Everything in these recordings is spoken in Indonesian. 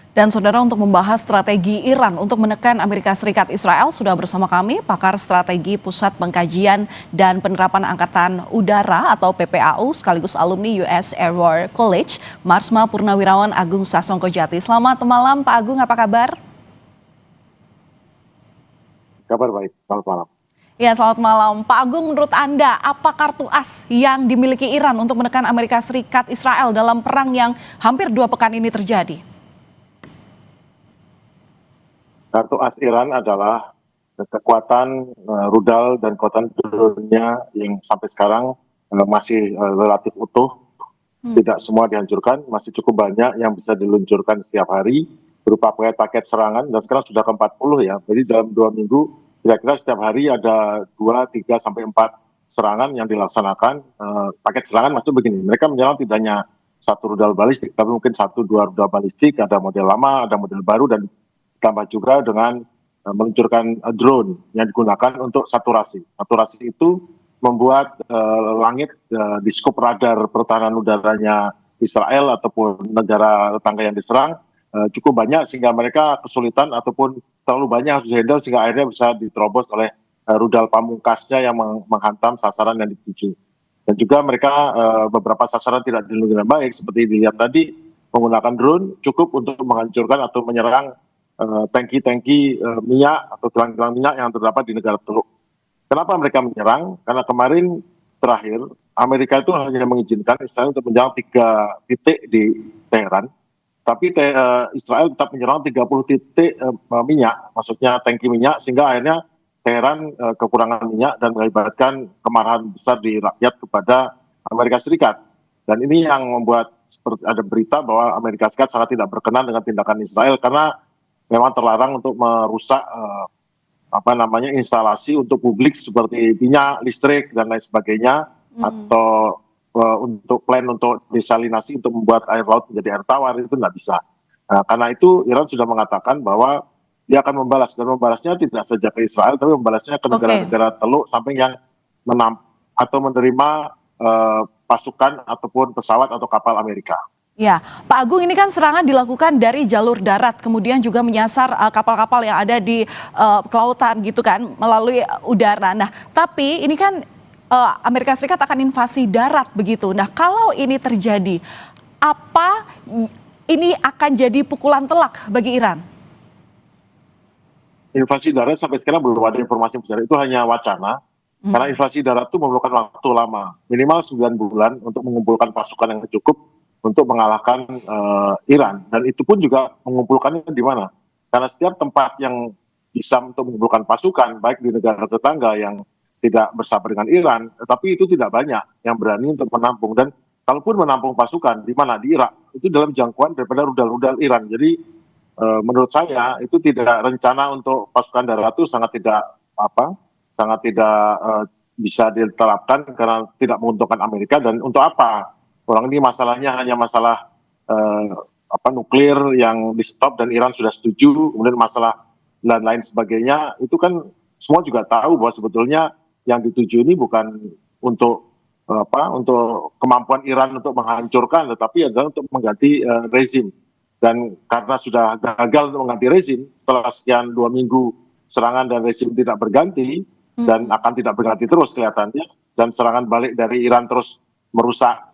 Dan saudara, untuk membahas strategi Iran untuk menekan Amerika Serikat Israel sudah bersama kami pakar strategi Pusat Pengkajian dan Penerapan Angkatan Udara atau PPAU sekaligus alumni US Air War College, Marsma Purnawirawan Agung Sasongkojati. Selamat malam Pak Agung, apa kabar? Kabar baik, selamat malam. Ya, selamat malam. Pak Agung, menurut Anda, apa kartu as yang dimiliki Iran untuk menekan Amerika Serikat Israel dalam perang yang hampir 2 pekan ini terjadi? Kartu as Iran adalah kekuatan rudal dan kekuatan drone-nya yang sampai sekarang masih relatif utuh. Tidak semua dihancurkan, masih cukup banyak yang bisa diluncurkan setiap hari berupa paket serangan, dan sekarang sudah ke-40 ya. Jadi dalam 2 minggu kira-kira setiap hari ada 2, 3, sampai 4 serangan yang dilaksanakan. Paket serangan maksudnya begini, mereka menyerang tidak hanya satu rudal balistik, tapi mungkin 1-2 rudal balistik, ada model lama, ada model baru, dan ditambah juga dengan meluncurkan drone yang digunakan untuk saturasi. Saturasi itu membuat langit di skop radar pertahanan udaranya Israel ataupun negara tetangga yang diserang cukup banyak, sehingga mereka kesulitan ataupun terlalu banyak harus dihandle, sehingga akhirnya bisa diterobos oleh rudal pamungkasnya yang menghantam sasaran yang dituju. Dan juga mereka beberapa sasaran tidak dilindungi dengan baik, seperti dilihat tadi, menggunakan drone cukup untuk menghancurkan atau menyerang tangki-tangki minyak atau kilang-kilang minyak yang terdapat di negara Teluk. Kenapa mereka menyerang? Karena kemarin terakhir Amerika itu hanya mengizinkan Israel untuk menyerang 3 titik di Teheran, tapi Israel tetap menyerang 30 titik minyak, maksudnya tangki minyak, sehingga akhirnya Teheran kekurangan minyak dan mengakibatkan kemarahan besar di rakyat kepada Amerika Serikat. Dan ini yang membuat seperti ada berita bahwa Amerika Serikat sangat tidak berkenan dengan tindakan Israel, karena memang terlarang untuk merusak instalasi untuk publik seperti minyak, listrik, dan lain sebagainya, atau untuk plan untuk desalinasi untuk membuat air laut menjadi air tawar, itu tidak bisa. Nah, karena itu Iran sudah mengatakan bahwa dia akan membalas, dan membalasnya tidak saja ke Israel, tapi membalasnya ke negara-negara Teluk samping yang menerima pasukan ataupun pesawat atau kapal Amerika. Ya, Pak Agung, ini kan serangan dilakukan dari jalur darat, kemudian juga menyasar kapal-kapal yang ada di kelautan gitu kan, melalui udara. Nah, tapi ini kan Amerika Serikat akan invasi darat begitu. Nah, kalau ini terjadi, apa ini akan jadi pukulan telak bagi Iran? Invasi darat sampai sekarang belum ada informasi besar, itu hanya wacana. Karena invasi darat itu memerlukan waktu lama, minimal 9 bulan untuk mengumpulkan pasukan yang cukup untuk mengalahkan Iran. Dan itu pun juga mengumpulkannya di mana? Karena setiap tempat yang bisa untuk mengumpulkan pasukan, baik di negara tetangga yang tidak bersahabat dengan Iran, tetapi itu tidak banyak yang berani untuk menampung. Dan kalaupun menampung pasukan, di mana? Di Irak, itu dalam jangkauan daripada rudal-rudal Iran. Jadi menurut saya itu tidak, rencana untuk pasukan darat itu sangat tidak bisa diterapkan karena tidak menguntungkan Amerika. Dan untuk apa? Orang ini masalahnya hanya masalah nuklir yang di stop dan Iran sudah setuju, kemudian masalah dan lain sebagainya, itu kan semua juga tahu bahwa sebetulnya yang dituju ini bukan untuk untuk kemampuan Iran untuk menghancurkan, tetapi adalah untuk mengganti rezim. Dan karena sudah gagal untuk mengganti rezim setelah sekian 2 minggu serangan dan rezim tidak berganti, dan akan tidak berganti terus kelihatannya, dan serangan balik dari Iran terus merusak,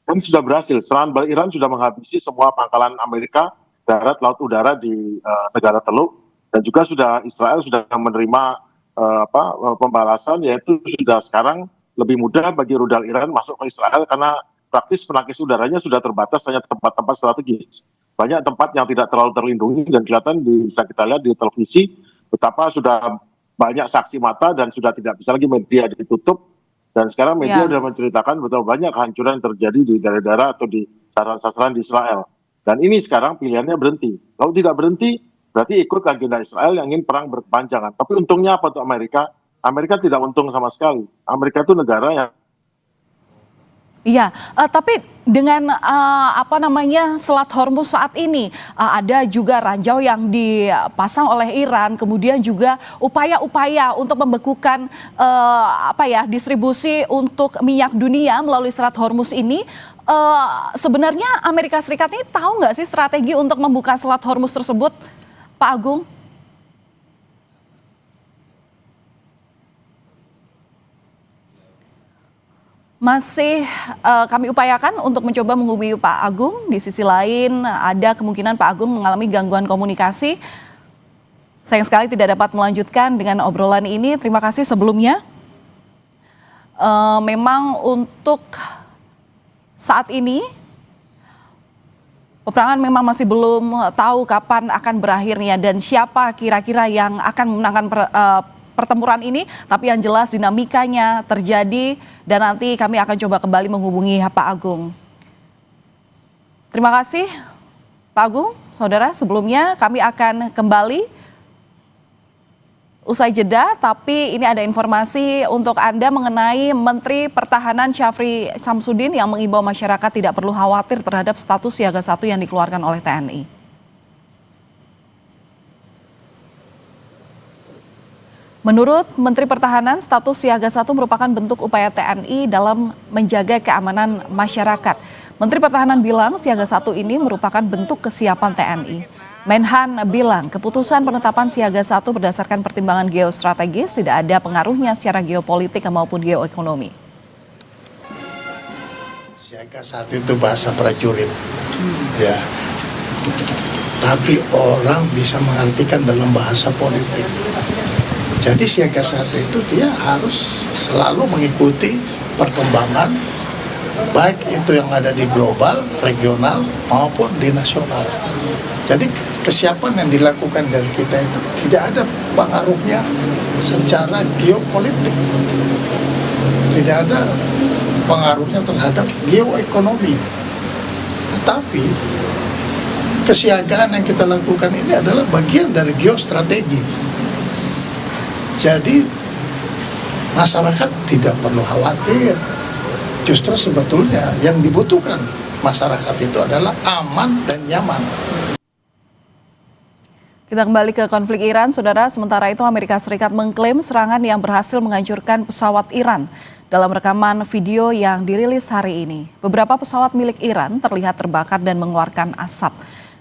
kan sudah berhasil. Serangan balik Iran sudah menghabisi semua pangkalan Amerika darat, laut, udara di negara Teluk, dan juga Israel sudah menerima pembalasan, yaitu sudah sekarang lebih mudah bagi rudal Iran masuk ke Israel karena praktis penangkis udaranya sudah terbatas, hanya tempat-tempat strategis. Banyak tempat yang tidak terlalu terlindungi, dan kelihatan bisa kita lihat di televisi betapa sudah banyak saksi mata dan sudah tidak bisa lagi media ditutup. Dan sekarang media sudah menceritakan betapa banyak kehancuran yang terjadi di daerah-daerah atau di sasaran-sasaran di Israel. Dan ini sekarang pilihannya berhenti. Kalau tidak berhenti, berarti ikut agenda Israel yang ingin perang berkepanjangan. Tapi untungnya apa untuk Amerika? Amerika tidak untung sama sekali. Amerika itu negara yang... Iya, tapi dengan Selat Hormuz saat ini ada juga ranjau yang dipasang oleh Iran, kemudian juga upaya-upaya untuk membekukan distribusi untuk minyak dunia melalui Selat Hormuz ini. sebenarnya Amerika Serikat ini tahu nggak sih strategi untuk membuka Selat Hormuz tersebut, Pak Agung? Masih kami upayakan untuk mencoba menghubungi Pak Agung. Di sisi lain ada kemungkinan Pak Agung mengalami gangguan komunikasi. Sayang sekali tidak dapat melanjutkan dengan obrolan ini. Terima kasih sebelumnya. Memang untuk saat ini peperangan memang masih belum tahu kapan akan berakhirnya dan siapa kira-kira yang akan memenangkan pertempuran ini, tapi yang jelas dinamikanya terjadi dan nanti kami akan coba kembali menghubungi Pak Agung. Terima kasih Pak Agung, saudara. Sebelumnya kami akan kembali usai jeda, tapi ini ada informasi untuk Anda mengenai Menteri Pertahanan Syafri Samsudin yang mengimbau masyarakat tidak perlu khawatir terhadap status siaga 1 yang dikeluarkan oleh TNI. Menurut Menteri Pertahanan, status siaga 1 merupakan bentuk upaya TNI dalam menjaga keamanan masyarakat. Menteri Pertahanan bilang siaga 1 ini merupakan bentuk kesiapan TNI. Menhan bilang keputusan penetapan siaga 1 berdasarkan pertimbangan geostrategis, tidak ada pengaruhnya secara geopolitik maupun geoekonomi. Siaga 1 itu bahasa prajurit, ya. Tapi orang bisa mengartikan dalam bahasa politik. Jadi siaga 1 itu dia harus selalu mengikuti perkembangan baik itu yang ada di global, regional maupun di nasional. Jadi kesiapan yang dilakukan dari kita itu tidak ada pengaruhnya secara geopolitik. Tidak ada pengaruhnya terhadap geoekonomi. Tetapi kesiagaan yang kita lakukan ini adalah bagian dari geostrategi. Jadi masyarakat tidak perlu khawatir. Justru sebetulnya yang dibutuhkan masyarakat itu adalah aman dan nyaman. Kita kembali ke konflik Iran, saudara. Sementara itu Amerika Serikat mengklaim serangan yang berhasil menghancurkan pesawat Iran dalam rekaman video yang dirilis hari ini. Beberapa pesawat milik Iran terlihat terbakar dan mengeluarkan asap.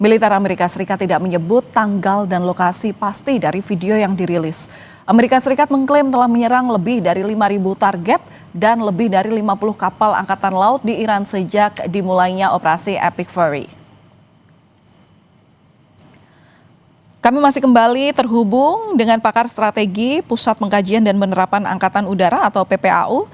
Militer Amerika Serikat tidak menyebut tanggal dan lokasi pasti dari video yang dirilis. Amerika Serikat mengklaim telah menyerang lebih dari 5.000 target dan lebih dari 50 kapal angkatan laut di Iran sejak dimulainya operasi Epic Fury. Kami masih kembali terhubung dengan pakar strategi Pusat Pengkajian dan Penerapan Angkatan Udara atau PPAU,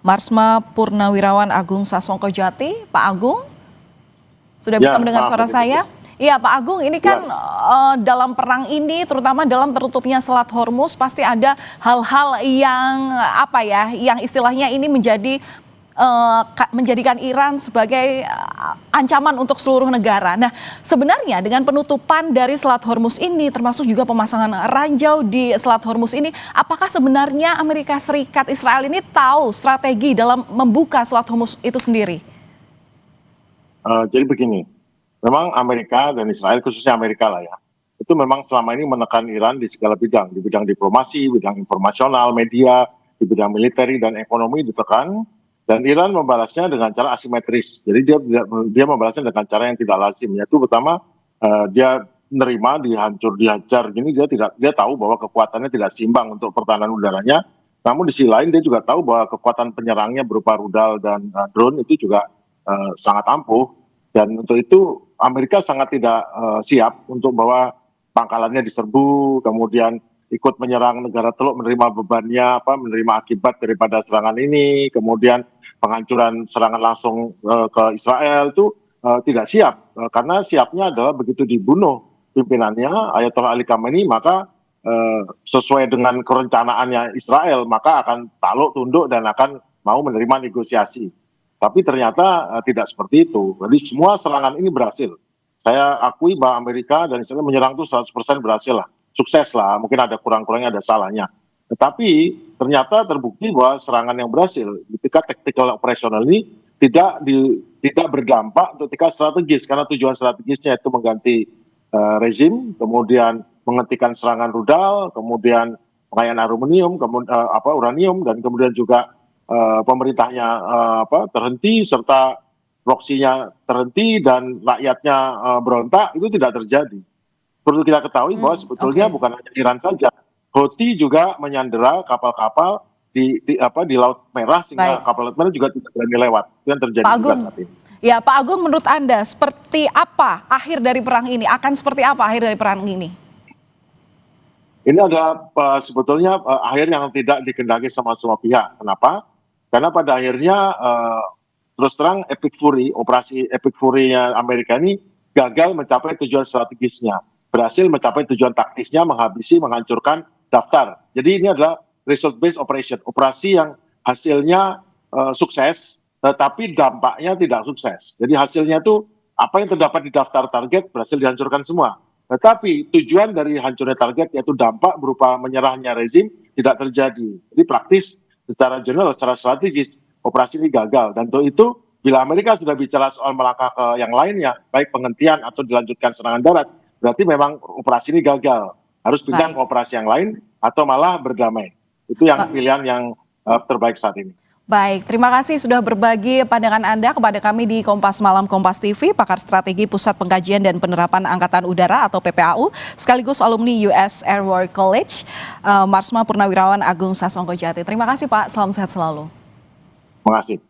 Marsma Purnawirawan Agung Sasongkojati. Pak Agung, sudah bisa mendengar suara saya? Iya Pak Agung, ini kan dalam perang ini, terutama dalam tertutupnya Selat Hormuz, pasti ada hal-hal yang yang istilahnya ini menjadikan Iran sebagai ancaman untuk seluruh negara. Nah, sebenarnya dengan penutupan dari Selat Hormuz ini, termasuk juga pemasangan ranjau di Selat Hormuz ini, apakah sebenarnya Amerika Serikat Israel ini tahu strategi dalam membuka Selat Hormuz itu sendiri? Jadi begini. Memang Amerika dan Israel, khususnya Amerika lah ya, itu memang selama ini menekan Iran di segala bidang, di bidang diplomasi, bidang informasional, media, di bidang militer dan ekonomi ditekan, dan Iran membalasnya dengan cara asimetris. Jadi dia membalasnya dengan cara yang tidak lazim. Yaitu pertama dia menerima dihajar gini, dia tahu bahwa kekuatannya tidak seimbang untuk pertahanan udaranya. Namun di sisi lain dia juga tahu bahwa kekuatan penyerangnya berupa rudal dan drone itu juga sangat ampuh. Dan untuk itu Amerika sangat tidak siap untuk bahwa pangkalannya diserbu, kemudian ikut menyerang negara Teluk, menerima bebannya, menerima akibat daripada serangan ini, kemudian penghancuran serangan langsung ke Israel itu tidak siap, karena siapnya adalah begitu dibunuh pimpinannya Ayatollah Ali Khamenei, maka sesuai dengan kerencanaannya Israel, maka akan takluk tunduk dan akan mau menerima negosiasi. Tapi ternyata tidak seperti itu. Jadi semua serangan ini berhasil. Saya akui bahwa Amerika dan Israel menyerang itu 100% berhasil lah. Sukses lah, mungkin ada kurang-kurangnya, ada salahnya. Tetapi ternyata terbukti bahwa serangan yang berhasil ketika tactical operational ini tidak berdampak untuk tingkat strategis. Karena tujuan strategisnya itu mengganti rezim, kemudian menghentikan serangan rudal, kemudian pengayaan aluminium, uranium, dan kemudian juga pemerintahnya terhenti, serta proksinya terhenti dan rakyatnya berontak, itu tidak terjadi. Perlu kita ketahui bahwa sebetulnya bukan hanya Iran saja, Houthi juga menyandera kapal-kapal di Laut Merah, sehingga kapal Laut Merah juga tidak berani lewat. Itu yang terjadi juga saat ini. Ya, Pak Agung, menurut Anda seperti apa akhir dari perang ini? Akan seperti apa akhir dari perang ini? Ini adalah sebetulnya akhir yang tidak dikehendaki sama semua pihak. Kenapa? Karena pada akhirnya terus terang operasi Epic Fury-nya Amerika ini gagal mencapai tujuan strategisnya, berhasil mencapai tujuan taktisnya, menghancurkan Daftar. Jadi ini adalah result based operation, operasi yang hasilnya sukses, tetapi dampaknya tidak sukses. Jadi hasilnya itu apa yang terdapat di daftar target berhasil dihancurkan semua. Tetapi tujuan dari hancurnya target, yaitu dampak berupa menyerahnya rezim, tidak terjadi. Jadi praktis, secara general, secara strategis, operasi ini gagal. Dan untuk itu, bila Amerika sudah bicara soal melangkah ke yang lainnya, baik penghentian atau dilanjutkan serangan darat, berarti memang operasi ini gagal. Harus pindah ke operasi yang lain, atau malah berdamai. Itu yang pilihan yang terbaik saat ini. Baik, terima kasih sudah berbagi pandangan Anda kepada kami di Kompas Malam Kompas TV, pakar strategi Pusat Pengkajian dan Penerapan Angkatan Udara atau PPAU, sekaligus alumni US Air War College, Marsma Purnawirawan Agung Sasongko Jati. Terima kasih Pak, salam sehat selalu. Terima kasih.